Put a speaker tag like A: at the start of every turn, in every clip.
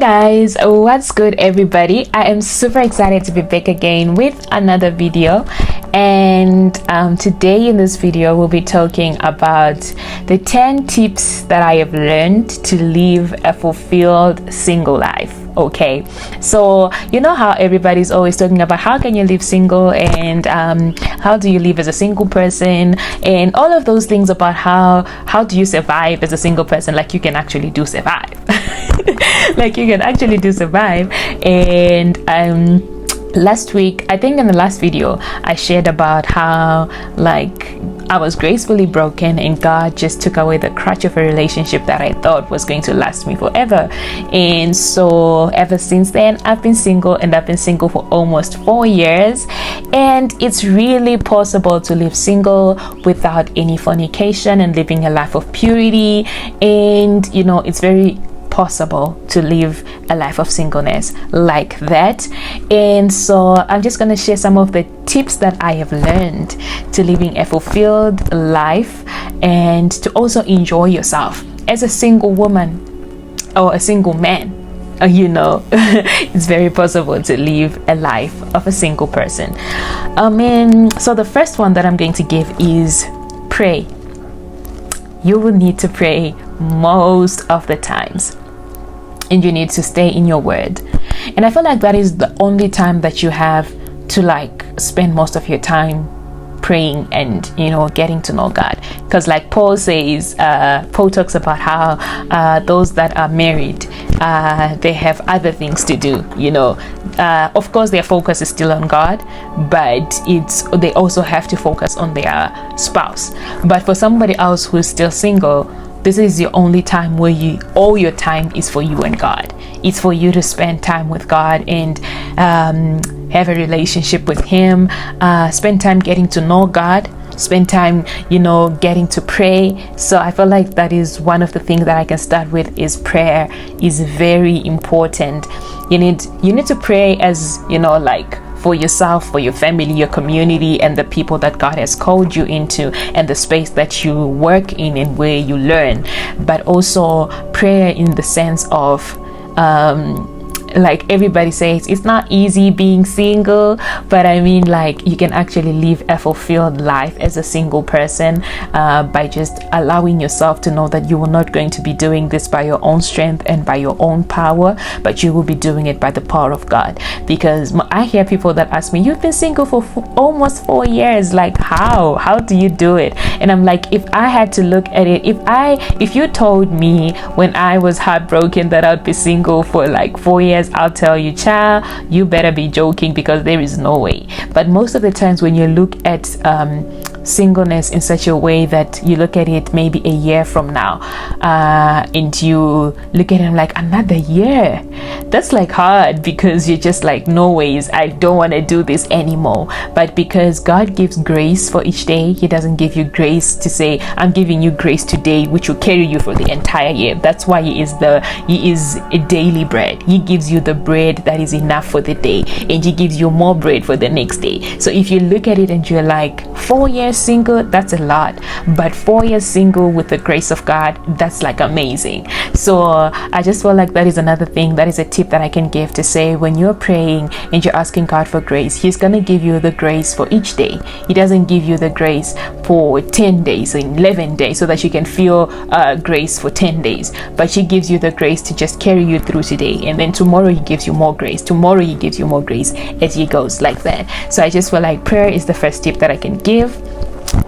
A: guys, what's good everybody? I am super excited to be back again with another video, and today in this video we'll be talking about the 10 tips that I have learned to live a fulfilled single life. Okay, so you know how everybody's always talking about how can you live single, and how do you live as a single person, and all of those things about how do you survive as a single person. Like you can actually do survive like you can actually do survive. And last week, I think in the last video, I shared about how I was gracefully broken and God just took away the crutch of a relationship that I thought was going to last me forever. And so ever since then, I've been single, and I've been single for almost 4 years. And it's really possible to live single without any fornication and living a life of purity. And you know, it's very possible to live a life of singleness like that. And so I'm just going to share some of the tips that I have learned to living a fulfilled life and to also enjoy yourself as a single woman or a single man. You know, it's very possible to live a life of a single person. So the first one that I'm going to give is pray. You will need to pray most of the times, and you need to stay in your word. And I feel like that is the only time that you have to spend most of your time praying and, you know, getting to know God. Because like Paul says, Paul talks about how those that are married, they have other things to do, you know. Of course their focus is still on God, but they also have to focus on their spouse. But for somebody else who's still single, this is your only time where all your time is for you and God. It's for you to spend time with God and have a relationship with Him. Spend time getting to know God. Spend time, you know, getting to pray. So I feel like that is one of the things that I can start with, is prayer is very important. You need to pray, as you know, for yourself, for your family, your community, and the people that God has called you into, and the space that you work in and where you learn. But also prayer in the sense of everybody says it's not easy being single, but I mean, you can actually live a fulfilled life as a single person by just allowing yourself to know that you are not going to be doing this by your own strength and by your own power, but you will be doing it by the power of God. Because I hear people that ask me, you've been single for almost 4 years, how do you do it? And I'm like, if I had to look at it, if you told me when I was heartbroken that I'd be single for 4 years, I'll tell you, child, you better be joking, because there is no way. But most of the times when you look at singleness in such a way that you look at it maybe a year from now, and you look at it another year, that's hard, because you're just no ways, I don't want to do this anymore. But because God gives grace for each day, He doesn't give you grace to say, I'm giving you grace today, which will carry you for the entire year. That's why He is a daily bread. He gives you the bread that is enough for the day, and He gives you more bread for the next day. So if you look at it and you're 4 years single, that's a lot, but 4 years single with the grace of God, that's amazing. So I just feel like that is another thing, that is a tip that I can give, to say when you're praying and you're asking God for grace, He's gonna give you the grace for each day. He doesn't give you the grace for 10 days or 11 days so that you can feel grace for 10 days, but He gives you the grace to just carry you through today, and then tomorrow He gives you more grace, tomorrow He gives you more grace, as He goes like that. So I just feel like prayer is the first tip that I can give.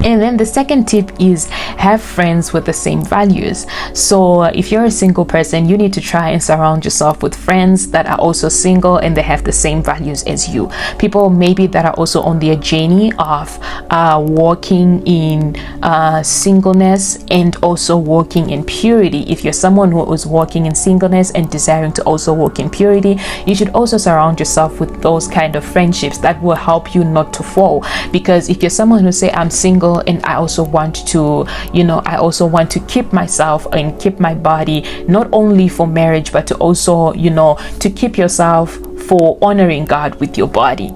A: And then the second tip is have friends with the same values. So if you're a single person, you need to try and surround yourself with friends that are also single and they have the same values as you. People maybe that are also on their journey of walking in singleness and also walking in purity. If you're someone who is walking in singleness and desiring to also walk in purity, you should also surround yourself with those kind of friendships that will help you not to fall. Because if you're someone who say, I'm single and I also want to, I also want to keep myself and keep my body not only for marriage, but to also, to keep yourself for honoring God with your body,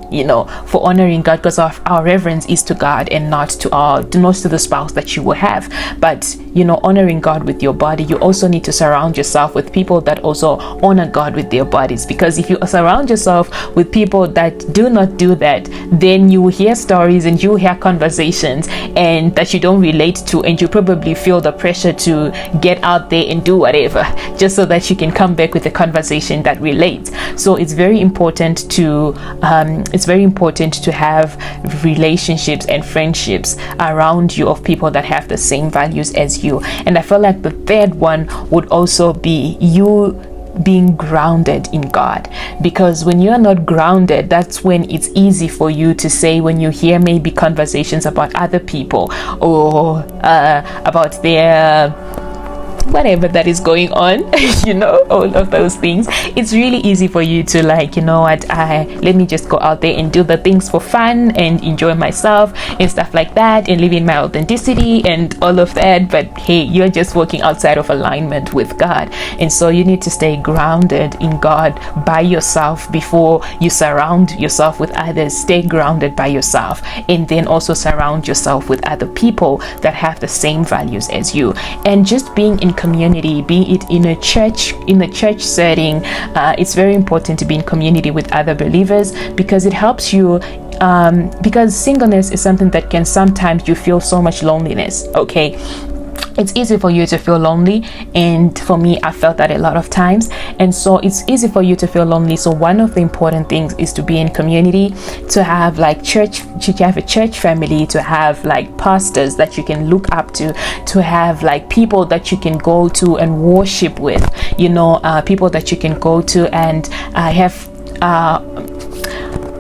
A: for honoring God, because our reverence is to God and not to the spouse that you will have. But honoring God with your body, you also need to surround yourself with people that also honor God with their bodies, because if you surround yourself with people that do not do that, then you will hear stories and you will hear conversations and that you don't relate to, and you probably feel the pressure to get out there and do whatever just so that you can come back with a conversation that relates. So it's very important to have relationships and friendships around you of people that have the same values as you. And I feel like the third one would also be you being grounded in God, because when you're not grounded, that's when it's easy for you to say, when you hear maybe conversations about other people or about their whatever that is going on, all of those things, it's really easy for you to let me just go out there and do the things for fun and enjoy myself and stuff like that and live in my authenticity and all of that. But hey, you're just working outside of alignment with God, and so you need to stay grounded in God by yourself before you surround yourself with others. Stay grounded by yourself, and then also surround yourself with other people that have the same values as you. And just being in community, be it in a church setting, it's very important to be in community with other believers, because it helps you, because singleness is something that can sometimes you feel so much loneliness. Okay, it's easy for you to feel lonely, and for me, I felt that a lot of times, and so it's easy for you to feel lonely. So one of the important things is to be in community, to have have a church family, to have pastors that you can look up to have people that you can go to and worship with, people that you can go to and have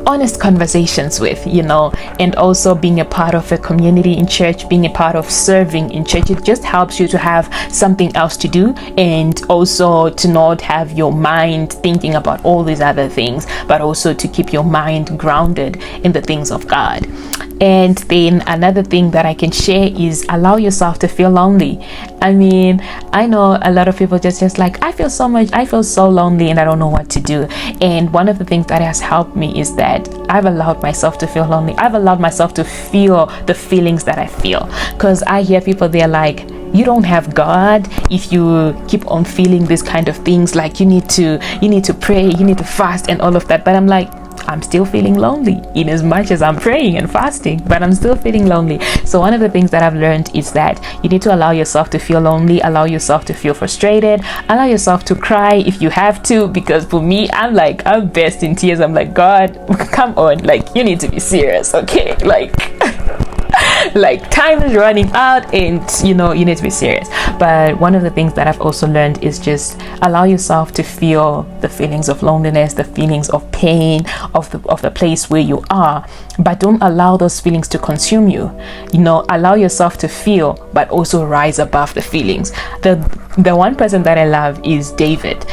A: honest conversations with, and also being a part of a community in church, being a part of serving in church. It just helps you to have something else to do, and also to not have your mind thinking about all these other things, but also to keep your mind grounded in the things of God. And then another thing that I can share is allow yourself to feel lonely. I mean, I know a lot of people just I feel so lonely and I don't know what to do. And one of the things that has helped me is that I've allowed myself to feel lonely. I've allowed myself to feel the feelings that I feel, because I hear people, they're like, you don't have God if you keep on feeling these kind of things, you need to pray, you need to fast and all of that. But I'm like, I'm still feeling lonely in as much as I'm praying and fasting, but I'm still feeling lonely. So one of the things that I've learned is that you need to allow yourself to feel lonely, allow yourself to feel frustrated, allow yourself to cry if you have to, because for me, I'm burst in tears. I'm like, God, come on, you need to be serious, okay? Time is running out, and you need to be serious. But one of the things that I've also learned is just allow yourself to feel the feelings of loneliness, the feelings of pain of the place where you are, but don't allow those feelings to consume you. Allow yourself to feel, but also rise above the feelings. The one person that I love is David.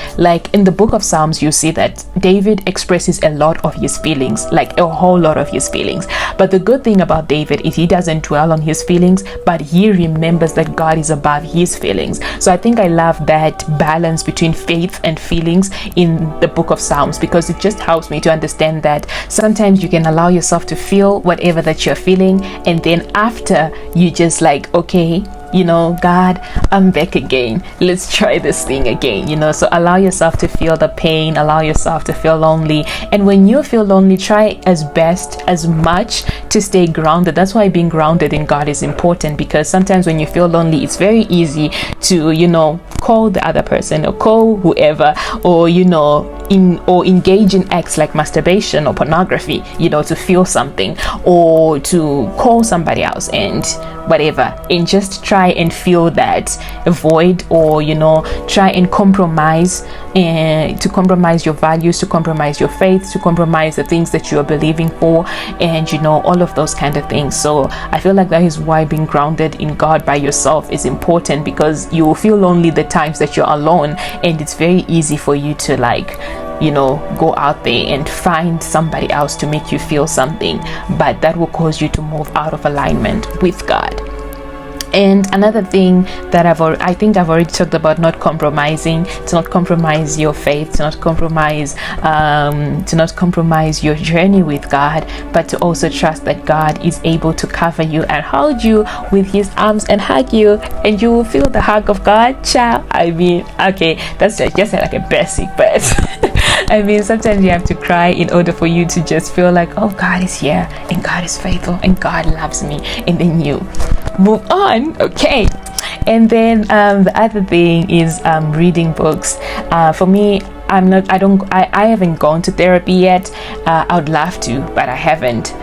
A: In the book of Psalms, you see that David expresses a lot of his feelings, a whole lot of his feelings. But the good thing about David is he doesn't dwell on his feelings, but he remembers that God is above his feelings. So I think I love that balance between faith and feelings in the book of Psalms, because it just helps me to understand that sometimes you can allow yourself to feel whatever that you're feeling, and then after you just okay, God, I'm back again. Let's try this thing again, So allow yourself to feel the pain, allow yourself to feel lonely. And when you feel lonely, try as much to stay grounded. That's why being grounded in God is important, because sometimes when you feel lonely, it's very easy to, call the other person or call whoever, or, engage in acts like masturbation or pornography, to feel something, or to call somebody else and whatever, and just try and feel that void, or try and compromise, and to compromise your values, to compromise your faith, to compromise the things that you are believing for, and all of those kind of things. So I feel like that is why being grounded in God by yourself is important, because you will feel lonely the times that you're alone, and it's very easy for you to go out there and find somebody else to make you feel something, but that will cause you to move out of alignment with God. And another thing that I think I've already talked about, not compromising, to not compromise your faith, to not compromise your journey with God, but to also trust that God is able to cover you and hold you with his arms and hug you, and you will feel the hug of God, child. I mean, okay, that's just like a basic, but I mean, sometimes you have to cry in order for you to just feel like, oh, God is here and God is faithful and God loves me, and then you move on. Okay. And then the other thing is reading books. For me, I haven't gone to therapy yet. I would love to, but I haven't.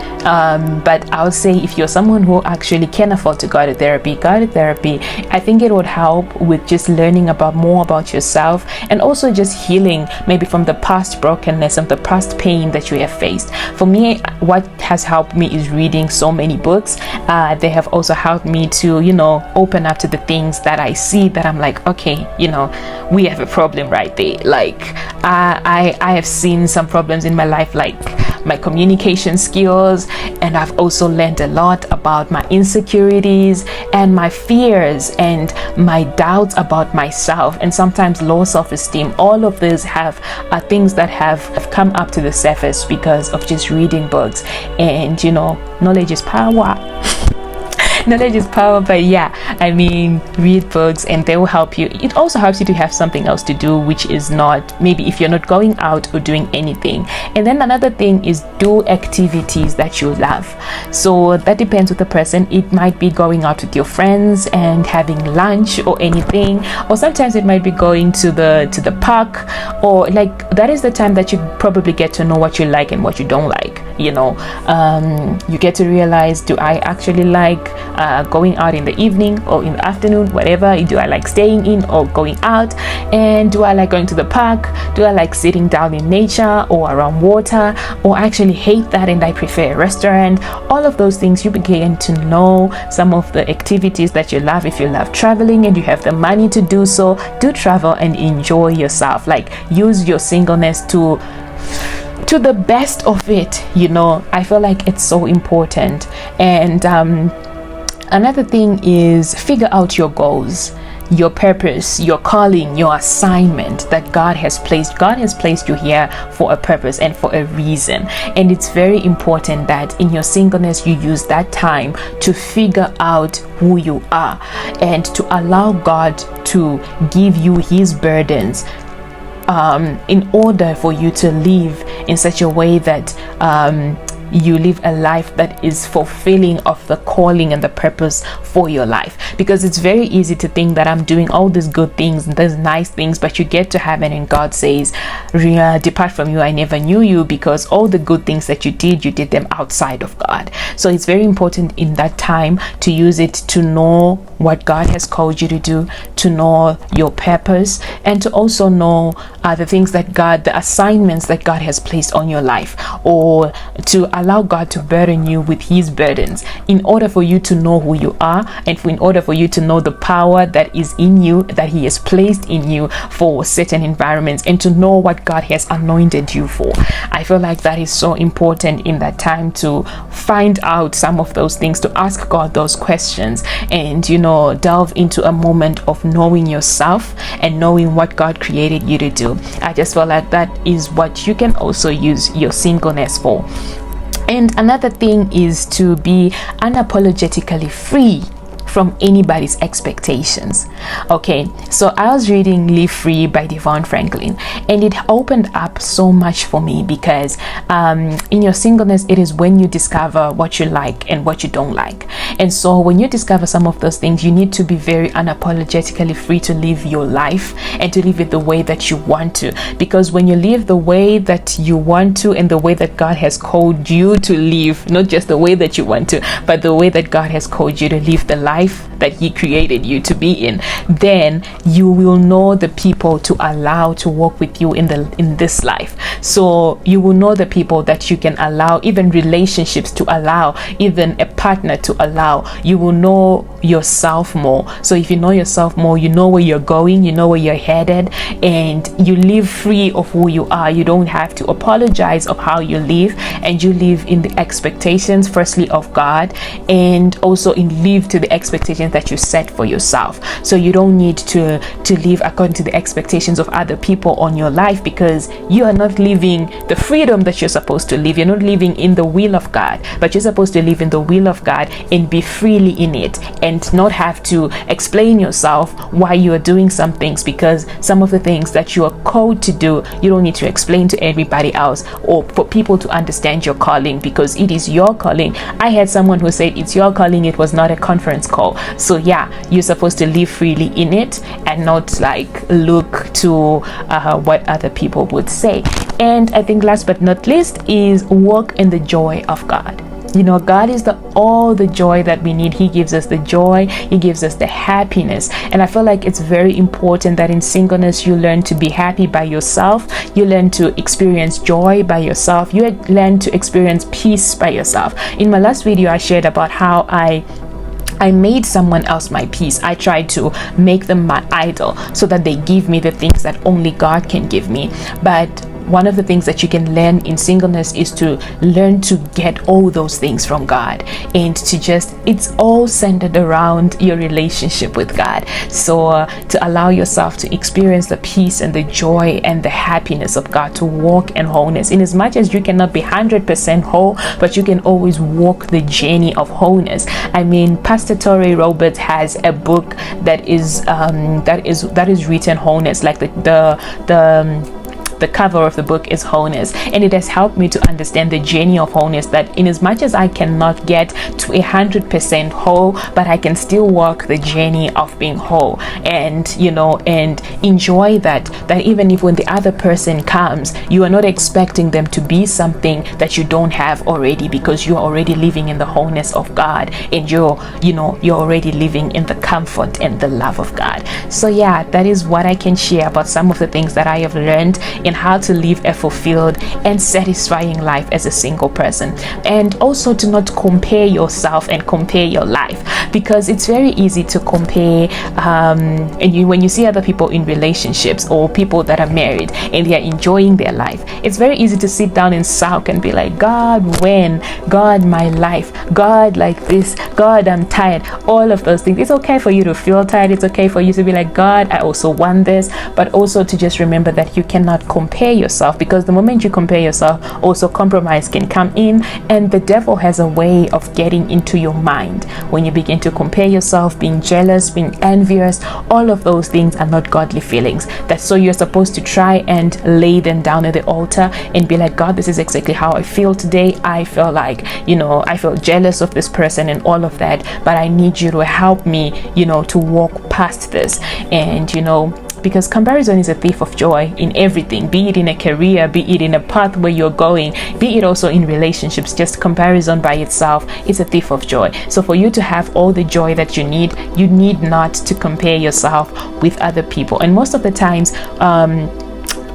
A: But I would say if you're someone who actually can afford to go to therapy, I think it would help with just learning more about yourself, and also just healing maybe from the past brokenness and the past pain that you have faced. For me, what has helped me is reading so many books. They have also helped me to, open up to the things that I see that I'm like, okay, we have a problem right there. Like, I have seen some problems in my life, like my communication skills, and I've also learned a lot about my insecurities and my fears and my doubts about myself, and sometimes low self-esteem. All of these are things that have come up to the surface because of just reading books. And knowledge is power. Knowledge is power. But yeah, I mean, read books and they will help you. It also helps you to have something else to do, which is not, maybe if you're not going out or doing anything. And then another thing is do activities that you love. So that depends with the person. It might be going out with your friends and having lunch or anything, or sometimes it might be going to the park, or like that is the time that you probably get to know what you like and what you don't like. You get to realize, do I actually like going out in the evening or in the afternoon, whatever? Do I like staying in or going out? And do I like going to the park? Do I like sitting down in nature or around water? Or I actually hate that and I prefer a restaurant? All of those things, you begin to know some of the activities that you love. If you love traveling and you have the money to do so, do travel and enjoy yourself. Like, use your singleness to the best of it. I feel like it's so important. And another thing is figure out your goals, your purpose, your calling, your assignment that God has placed you here for a purpose and for a reason. And it's very important that in your singleness you use that time to figure out who you are and to allow God to give you his burdens, in order for you to live in such a way that you live a life that is fulfilling of the calling and the purpose for your life. Because it's very easy to think that I'm doing all these good things and these nice things, but you get to heaven and God says, depart from you, I never knew you, because all the good things that you did them outside of God. So it's very important in that time to use it to know what God has called you to do, to know your purpose, and to also know the things that the assignments that God has placed on your life, or to allow God to burden you with his burdens, in order for you to know who you are, and in order for you to know the power that is in you, that he has placed in you for certain environments, and to know what God has anointed you for. I feel like that is so important in that time, to find out some of those things, to ask God those questions, and delve into a moment of knowing yourself and knowing what God created you to do. I just feel like that is what you can also use your singleness for. And another thing is to be unapologetically free from anybody's expectations. Okay, so I was reading Live Free by Devon Franklin, and it opened up so much for me, because in your singleness, it is when you discover what you like and what you don't like. And so when you discover some of those things, you need to be very unapologetically free to live your life and to live it the way that you want to. Because when you live the way that you want to, and the way that God has called you to live, not just the way that you want to, but the way that God has called you to live the life that he created you to be in, then you will know the people to allow to walk with you in this life. So you will know the people that you can allow, even relationships to allow, even a partner to allow. You will know yourself more. So if you know yourself more, you know where you're going, you know where you're headed, and you live free of who you are. You don't have to apologize of how you live, and you live in the expectations firstly of God, and also live to the expectations precedent that you set for yourself. So you don't need to live according to the expectations of other people on your life, because you are not living the freedom that you're supposed to live. You're not living in the will of God, but you're supposed to live in the will of God and be freely in it, and not have to explain yourself why you are doing some things, because some of the things that you are called to do, you don't need to explain to everybody else or for people to understand your calling, because it is your calling. I had someone who said it's your calling, it was not a conference call. So yeah, you're supposed to live freely in it and not like look to what other people would say. And I think last but not least is walk in the joy of God. You know, God is all the joy that we need. He gives us the joy, He gives us the happiness. And I feel like it's very important that in singleness you learn to be happy by yourself, you learn to experience joy by yourself, you learn to experience peace by yourself. In my last video I shared about how I made someone else my peace. I tried to make them my idol so that they give me the things that only God can give me. But one of the things that you can learn in singleness is to learn to get all those things from God, and to just, it's all centered around your relationship with God. So to allow yourself to experience the peace and the joy and the happiness of God, to walk in wholeness. In as much as you cannot be 100% whole, but you can always walk the journey of wholeness. I mean, Pastor Torrey Roberts has a book that is written wholeness, like the cover of the book is wholeness, and it has helped me to understand the journey of wholeness, that in as much as I cannot get to 100% whole, but I can still walk the journey of being whole, and you know, and enjoy that even if when the other person comes, you are not expecting them to be something that you don't have already, because you're already living in the wholeness of God, and you're already living in the comfort and the love of God. So yeah, that is what I can share about some of the things that I have learned in how to live a fulfilled and satisfying life as a single person. And also to not compare yourself and compare your life, because it's very easy to compare when you see other people in relationships or people that are married and they are enjoying their life. It's very easy to sit down and sulk and be like, God, when? God, my life. God, like this. God, I'm tired. All of those things. It's okay for you to feel tired. It's okay for you to be like, God, I also want this. But also to just remember that you cannot compare yourself, because the moment you compare yourself, also compromise can come in, and the devil has a way of getting into your mind when you begin to compare yourself, being jealous, being envious. All of those things are not godly feelings. That's so you're supposed to try and lay them down at the altar and be like, God, this is exactly how I feel today. I feel like, I feel jealous of this person and all of that, but I need you to help me, to walk past this. And because comparison is a thief of joy in everything, be it in a career, be it in a path where you're going, be it also in relationships. Just comparison by itself is a thief of joy. So for you to have all the joy that you need not to compare yourself with other people. And most of the times,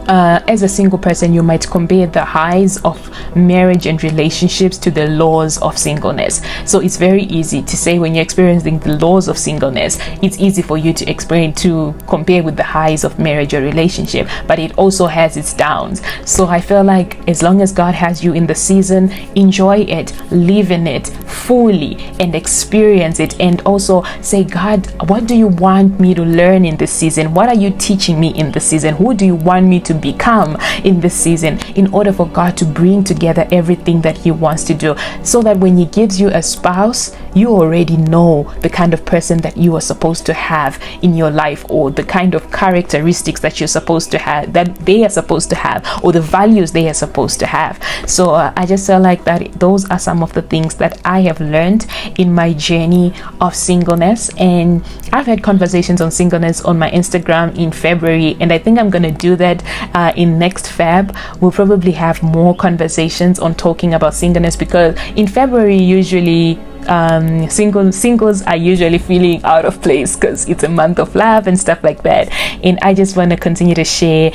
A: as a single person, you might compare the highs of marriage and relationships to the lows of singleness. So it's very easy to say, when you're experiencing the lows of singleness, it's easy for you to compare with the highs of marriage or relationship, but it also has its downs. So I feel like as long as God has you in the season, enjoy it, live in it fully, and experience it. And also say, God, what do you want me to learn in this season? What are you teaching me in this season? Who do you want me to become in this season, in order for God to bring together everything that He wants to do, so that when He gives you a spouse, you already know the kind of person that you are supposed to have in your life, or the kind of characteristics that you're supposed to have, that they are supposed to have, or the values they are supposed to have. So I just feel like that those are some of the things that I have learned in my journey of singleness. And I've had conversations on singleness on my Instagram in February, and I think I'm going to do that in next Feb. We'll probably have more conversations on talking about singleness, because in February usually singles are usually feeling out of place, because it's a month of love and stuff like that. And I just want to continue to share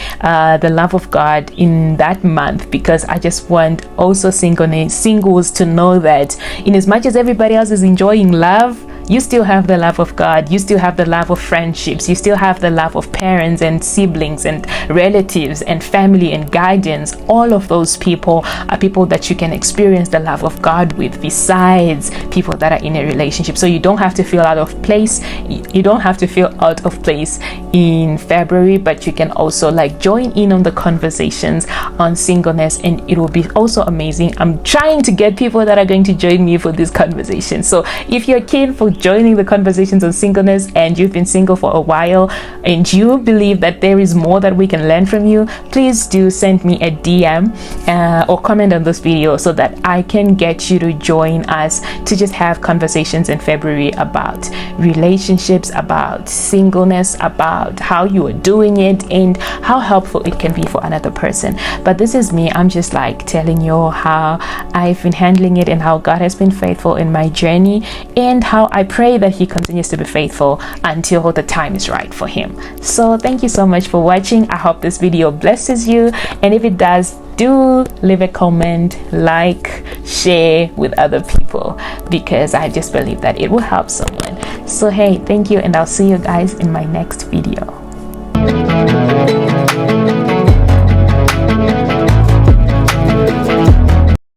A: the love of God in that month, because I just want also singles to know that in as much as everybody else is enjoying love, you still have the love of God, you still have the love of friendships, you still have the love of parents and siblings and relatives and family and guardians. All of those people are people that you can experience the love of God with, besides people that are in a relationship. So you don't have to feel out of place. You don't have to feel out of place in February, but you can also like join in on the conversations on singleness, and it will be also amazing. I'm trying to get people that are going to join me for this conversation. So if you're keen for joining the conversations on singleness and you've been single for a while and you believe that there is more that we can learn from you, please do send me a DM or comment on this video so that I can get you to join us to just have conversations in February about relationships, about singleness, about how you are doing it and how helpful it can be for another person. But this is me. I'm just like telling you how I've been handling it and how God has been faithful in my journey, and how I pray that he continues to be faithful until the time is right for him. So thank you so much for watching. I hope this video blesses you, and if it does, do leave a comment, like, share with other people, because I just believe that it will help someone. So hey, thank you, and I'll see you guys in my next video.